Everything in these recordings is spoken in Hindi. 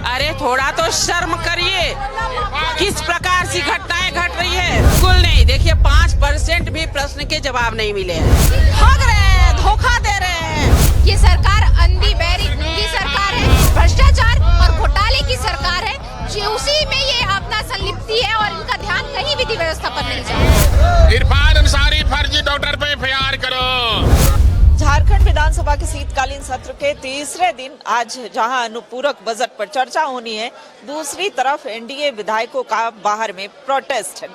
अरे थोड़ा तो शर्म करिए, किस प्रकार की घटनाएं घट रही है। बिल्कुल नहीं, देखिए 5% भी प्रश्न के जवाब नहीं मिले हैं। ठग रहे हैं, धोखा दे रहे हैं। ये सरकार अंधी बहरी गूंगी सरकार है, भ्रष्टाचार और घोटाले की सरकार है। उसी में ये अपना संलिप्ति है और इनका ध्यान कहीं विधि व्यवस्था पर नहीं जा रहा। इरफान अंसारी फर्जी डॉक्टर पे एफआईआर करो। झारखंड विधानसभा के शीतकालीन सत्र के तीसरे दिन आज जहां अनुपूरक बजट पर चर्चा होनी है, दूसरी तरफ एनडीए विधायकों का बाहर में प्रोटेस्ट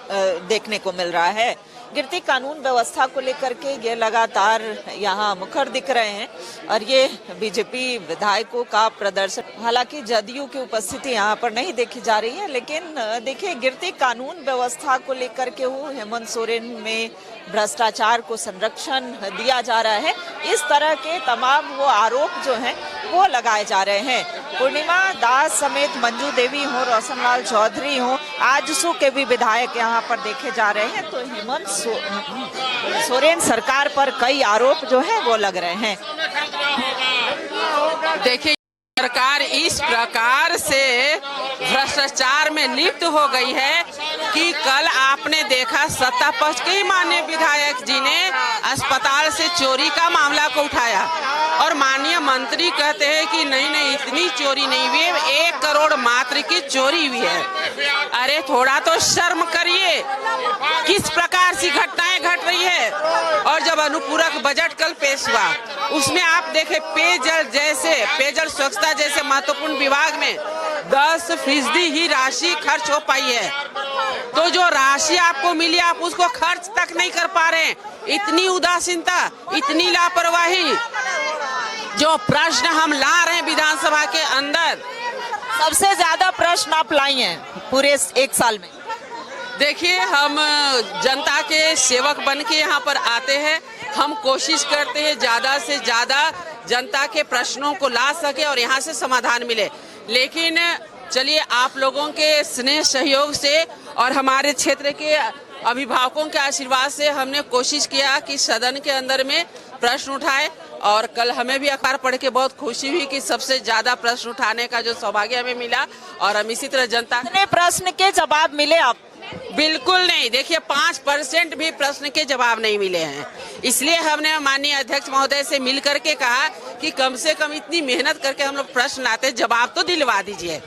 देखने को मिल रहा है। गिरती कानून व्यवस्था को लेकर के ये लगातार यहाँ मुखर दिख रहे हैं और ये बीजेपी विधायकों का प्रदर्शन, हालांकि जदयू की उपस्थिति यहाँ पर नहीं देखी जा रही है, लेकिन देखिए गिरती कानून व्यवस्था को लेकर के वो हेमंत सोरेन में भ्रष्टाचार को संरक्षण दिया जा रहा है, इस तरह के तमाम वो आरोप जो हैं वो लगाए जा रहे हैं। पूर्णिमा दास समेत मंजू देवी हो, रोशनलाल चौधरी हो, आजसू के भी विधायक यहाँ पर देखे जा रहे हैं। तो हेमंत सोरेन सरकार पर कई आरोप जो है वो लग रहे हैं। देखिए सरकार इस प्रकार से भ्रष्टाचार में लिप्त हो गई है कि कल आपने देखा सत्ता पक्ष के ही माननीय विधायक जी ने अस्पताल से चोरी का मामला को उठाया और माननीय मंत्री कहते हैं कि नहीं इतनी चोरी नहीं हुई है, 1 करोड़ मात्र की चोरी हुई है। अरे थोड़ा तो शर्म करिए, किस प्रकार की घटनाएं घट रही है। और जब अनुपूरक बजट कल पेश हुआ, उसमें आप देखे पेयजल स्वच्छता जैसे महत्वपूर्ण विभाग में 10% ही राशि खर्च हो पाई है। तो जो राशि आपको मिली आप उसको खर्च तक नहीं कर पा रहे हैं। इतनी उदासीनता, इतनी लापरवाही, जो प्रश्न हम ला रहे हैं विधानसभा के अंदर, सबसे ज्यादा प्रश्न आप लाई हैं पूरे 1 साल में। देखिए हम जनता के सेवक बन के यहाँ पर आते हैं, हम कोशिश करते हैं ज्यादा से ज्यादा जनता के प्रश्नों को ला सके और यहाँ से समाधान मिले। लेकिन चलिए आप लोगों के स्नेह सहयोग से और हमारे क्षेत्र के अभिभावकों के आशीर्वाद से हमने कोशिश किया कि सदन के अंदर में प्रश्न उठाए और कल हमें भी अखबार पढ़ के बहुत खुशी हुई कि सबसे ज्यादा प्रश्न उठाने का जो सौभाग्य हमें मिला और हम इसी तरह जनता कितने प्रश्न के जवाब मिले आप? बिल्कुल नहीं, देखिए 5% भी प्रश्न के जवाब नहीं मिले हैं। इसलिए हमने माननीय अध्यक्ष महोदय से मिल करके कहा कि कम से कम इतनी मेहनत करके हम लोग प्रश्न लाते, जवाब तो दिलवा दीजिए,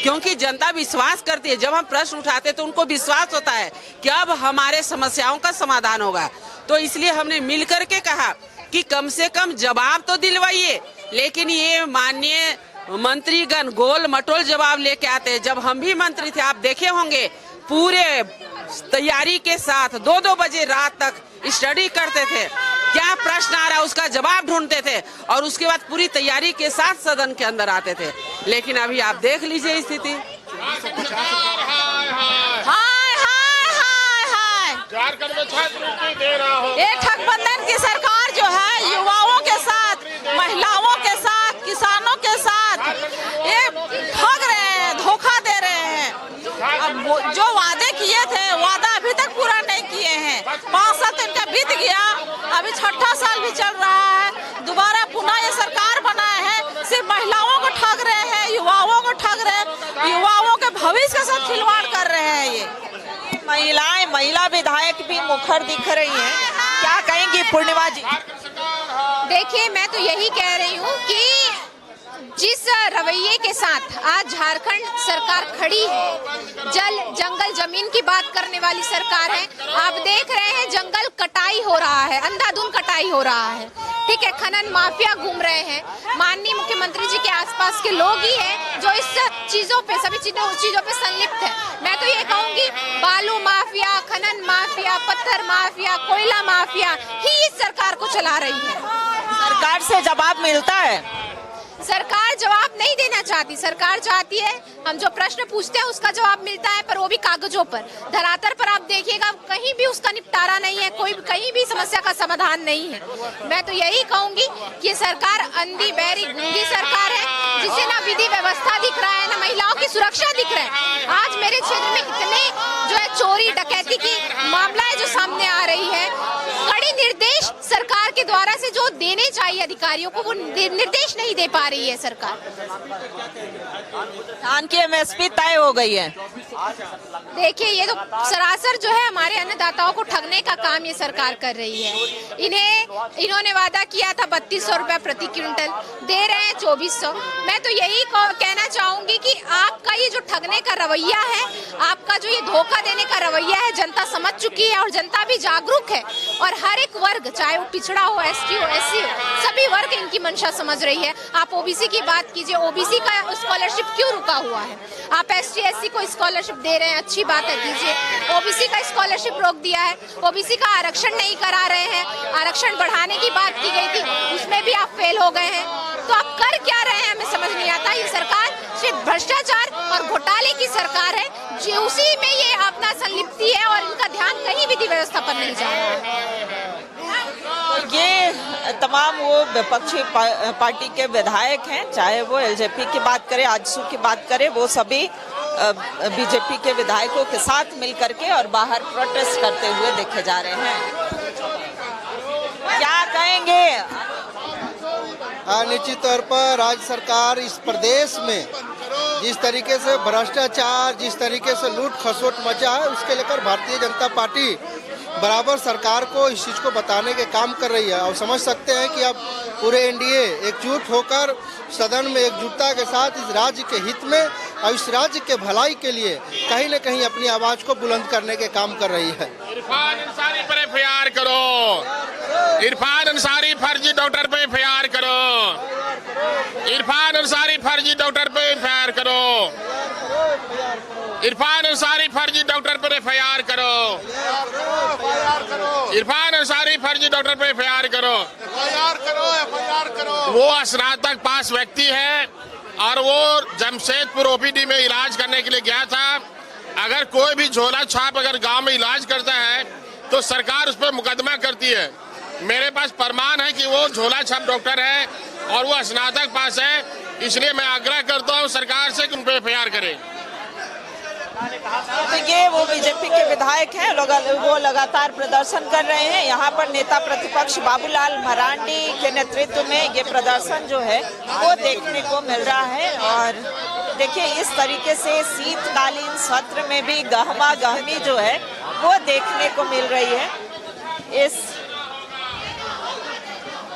क्योंकि जनता विश्वास करती है। जब हम प्रश्न उठाते तो उनको विश्वास होता है कि अब हमारे समस्याओं का समाधान होगा। तो इसलिए हमने मिल करके कहा कि कम से कम जवाब तो दिलवाइए। लेकिन ये माननीय मंत्रीगण गोल मटोल जवाब लेके आते हैं। जब हम भी मंत्री थे आप देखे होंगे, पूरे तैयारी के साथ 2-2 बजे रात तक स्टडी करते थे, क्या प्रश्न आ रहा है उसका जवाब ढूंढते थे और उसके बाद पूरी तैयारी के साथ सदन के अंदर आते थे। लेकिन अभी आप देख लीजिए स्थिति। झारखंड में छात्रवृत्ति दे रहा हो। ये ठगबंधन की सरकार जो है युवाओं के साथ, महिलाओं के साथ, किसानों के साथ ये ठग रहे हैं, धोखा दे रहे हैं। अब जो वादे किए थे वादा अभी तक पूरा नहीं किए हैं। 5 साल तो इनका बीत गया, अभी 6ठा साल भी चल रहा है। दोबारा पुनः ये सरकार बनाए हैं, सिर्फ महिलाओं को ठग रहे हैं, युवाओं को ठग रहे हैं, युवाओं के भविष्य के साथ खिलवाड़ कर रहे हैं। ये महिला विधायक भी मुखर दिख रही हैं, क्या कहेंगी पूर्णिमा जी? देखिए मैं तो यही कह रही हूँ कि जिस रवैये के साथ आज झारखंड सरकार खड़ी है, जल जंगल जमीन की बात करने वाली सरकार है। आप देख रहे हैं जंगल कटाई हो रहा है, अंधाधुंध कटाई हो रहा है, ठीक है। खनन माफिया घूम रहे हैं, माननीय मुख्यमंत्री जी के आसपास के लोग ही हैं जो इस चीजों पे, सभी चीजों पे संलिप्त है। मैं तो ये कहूंगी बालू माफिया, खनन माफिया, पत्थर माफिया, कोयला माफिया ही इस सरकार को चला रही है। सरकार से जवाब मिलता है? सरकार जवाब नहीं देना चाहती। सरकार चाहती है हम जो प्रश्न पूछते हैं उसका जवाब मिलता है, पर वो भी कागजों पर। धरातल पर आप देखिएगा कहीं भी उसका निपटारा नहीं है, कोई कहीं भी समस्या का समाधान नहीं है। मैं तो यही कहूंगी कि सरकार अंधी बहरी गूंगी सरकार है, जिसे ना विधि व्यवस्था दिख रहा है, ना महिलाओं की सुरक्षा दिख रहा है। आज मेरे क्षेत्र में कितने जो है चोरी डकैती की मामला है जो सामने आ रही है, कड़ी निर्देश सरकार के द्वारा से जो देने चाहिए अधिकारियों को वो निर्देश नहीं दे पा रही है सरकार। धान की एमएसपी तय हो गई है। देखिए ये तो सरासर जो है हमारे अन्नदाताओं को ठगने का काम ये सरकार कर रही है। इन्होंने वादा किया था 3200 रुपए प्रति क्विंटल, दे रहे हैं 2400। मैं तो यही कहना चाहूंगी कि आपका ये जो ठगने का रवैया है, आपका जो ये धोखा देने का रवैया है, जनता समझ चुकी है और जनता भी जागरूक है। और हर एक वर्ग, चाहे वो पिछड़ा हो, एसटी हो, एससी हो, सभी वर्ग इनकी मंशा समझ रही है। आप ओबीसी की बात कीजिए, ओबीसी का स्कॉलरशिप क्यों रुका हुआ है? आप एसटी एससी को स्कॉलरशिप दे रहे हैं, अच्छी बात है, दीजिए। ओबीसी का स्कॉलरशिप रोक दिया है, ओबीसी का आरक्षण नहीं करा रहे हैं, आरक्षण बढ़ाने की बात की गई थी, उसमें भी आप फेल हो गए हैं। तो आप कर क्या रहे हैं, हमें समझ नहीं आता। ये सरकार सिर्फ भ्रष्टाचार और घोटाले की सरकार है, जो उसी में ये अपना संलिप्ति है और इनका ध्यान कहीं विधि व्यवस्था पर नहीं जा रहा है। ये तमाम वो विपक्षी पार्टी के विधायक हैं, चाहे वो एलजेपी की बात करें, आजसू की बात करें, वो सभी बीजेपी के विधायकों के साथ मिलकर के और बाहर प्रोटेस्ट करते हुए देखे जा रहे हैं। क्या कहेंगे? निश्चित तौर पर राज्य सरकार इस प्रदेश में जिस तरीके से भ्रष्टाचार, जिस तरीके से लूट खसोट मचा है, उसके लेकर भारतीय जनता पार्टी बराबर सरकार को इस चीज़ को बताने के काम कर रही है। और समझ सकते हैं कि अब पूरे एनडीए एकजुट होकर सदन में एकजुटता के साथ इस राज्य के हित में और इस राज्य के भलाई के लिए कहीं न कहीं अपनी आवाज़ को बुलंद करने के काम कर रही है। इरफान अंसारी पर एफआईआर करो, इरफान अंसारी फर्जी डॉक्टर पे एफआईआर करो, इरफान अंसारी फर्जी डॉक्टर पे एफआईआर करो, इरफान अंसारी फर्जी डॉक्टर पर एफआईआर करो, इरफान अंसारी फर्जी डॉक्टर पे एफआईआर करो, एफआईआर करो। वो स्नातक पास व्यक्ति है और वो जमशेदपुर ओपीडी में इलाज करने के लिए गया था। अगर कोई भी झोला छाप अगर गांव में इलाज करता है तो सरकार उस पर मुकदमा करती है। मेरे पास प्रमाण है कि वो झोला छाप डॉक्टर है और वो स्नातक पास है, इसलिए मैं आग्रह करता हूँ सरकार से कि उन पर एफआईआर करें। तो ये वो बीजेपी के विधायक हैं, वो लगातार प्रदर्शन कर रहे हैं। यहाँ पर नेता प्रतिपक्ष बाबूलाल मरांडी के नेतृत्व में ये प्रदर्शन जो है वो देखने को मिल रहा है। और देखिए इस तरीके से शीतकालीन सत्र में भी गहमा गहमी जो है वो देखने को मिल रही है। इस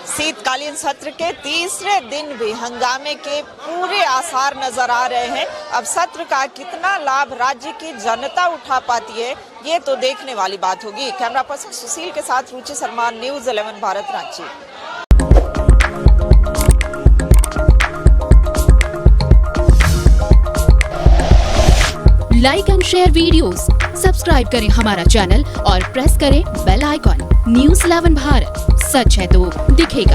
शीतकालीन सत्र के तीसरे दिन भी हंगामे के पूरे आसार नजर आ रहे हैं। अब सत्र का कितना लाभ राज्य की जनता उठा पाती है, ये तो देखने वाली बात होगी। कैमरा पर्सन सुशील के साथ Ruchi Sharma, news 11 Bharat, Ranchi. Like and share videos, subscribe करें हमारा चैनल और प्रेस करें बेल आइकॉन। न्यूज़ 11 भारत, सच है तो दिखेगा।